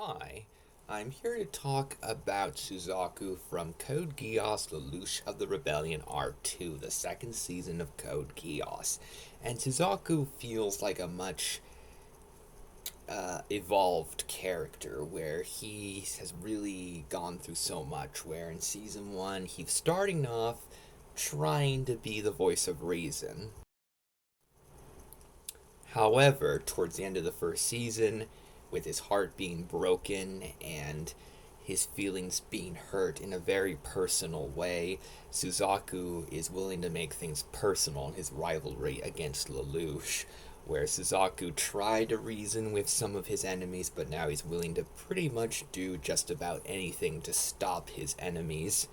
Hi, I'm here to talk about Suzaku from Code Geass Lelouch of the Rebellion R2, the second season of Code Geass. And Suzaku feels like a much evolved character where he has really gone through so much. Where in season 1, he's starting off trying to be the voice of reason. However, towards the end of the first season, with his heart being broken and his feelings being hurt in a very personal way, Suzaku is willing to make things personal in his rivalry against Lelouch, where Suzaku tried to reason with some of his enemies, but now he's willing to pretty much do just about anything to stop his enemies.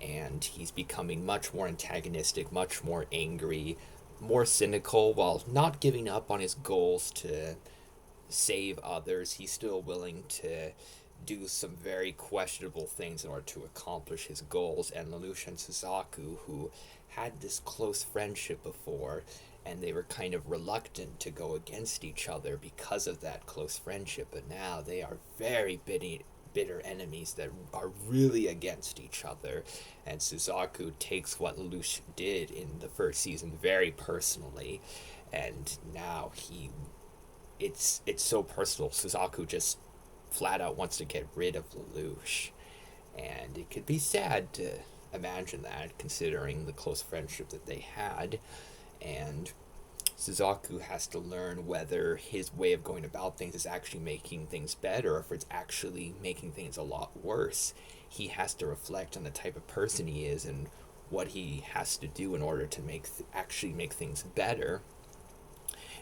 And he's becoming much more antagonistic, much more angry, more cynical, while not giving up on his goals to save others. He's still willing to do some very questionable things in order to accomplish his goals. And Lelouch and Suzaku, who had this close friendship before, and they were kind of reluctant to go against each other because of that close friendship, but now they are very bitter enemies that are really against each other. And Suzaku takes what Lelouch did in the first season very personally, and now it's so personal. Suzaku just flat out wants to get rid of Lelouch, and it could be sad to imagine that, considering the close friendship that they had. And Suzaku has to learn whether his way of going about things is actually making things better or if it's actually making things a lot worse. He has to reflect on the type of person he is and what he has to do in order to actually make things better.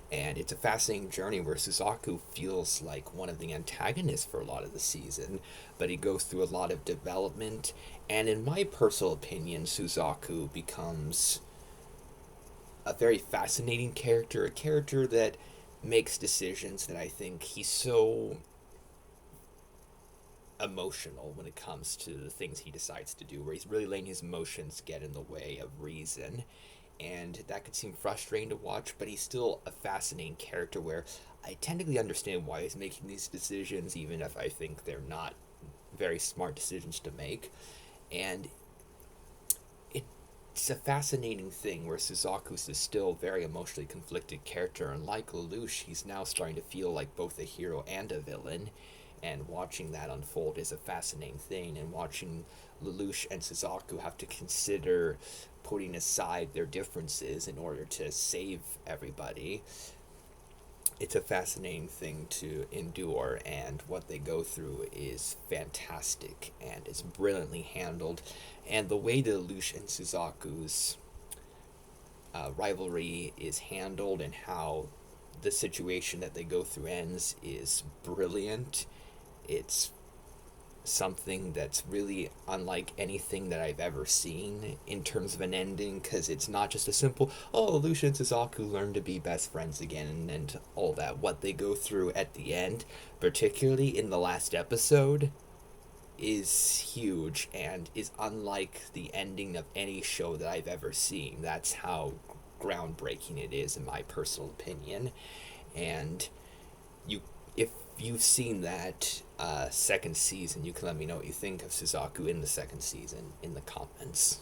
And it's a fascinating journey where Suzaku feels like one of the antagonists for a lot of the season, but he goes through a lot of development. And in my personal opinion, Suzaku becomes a very fascinating character, a character that makes decisions that I think he's so emotional when it comes to the things he decides to do, where he's really letting his emotions get in the way of reason. And that could seem frustrating to watch, but he's still a fascinating character where I technically understand why he's making these decisions, even if I think they're not very smart decisions to make. And it's a fascinating thing where Suzaku's is still very emotionally conflicted character, and like Lelouch, he's now starting to feel like both a hero and a villain. And watching that unfold is a fascinating thing, and watching Lelouch and Suzaku have to consider putting aside their differences in order to save everybody. It's a fascinating thing to endure, and what they go through is fantastic and is brilliantly handled. And the way that Lelouch and Suzaku's rivalry is handled and how the situation that they go through ends is brilliant. It's something that's really unlike anything that I've ever seen in terms of an ending, because it's not just a simple, oh, Lelouch and Suzaku learn to be best friends again and all that. What they go through at the end, particularly in the last episode, is huge and is unlike the ending of any show that I've ever seen. That's how groundbreaking it is, in my personal opinion. And you if you've seen that second season, you can let me know what you think of Suzaku in the second season in the comments.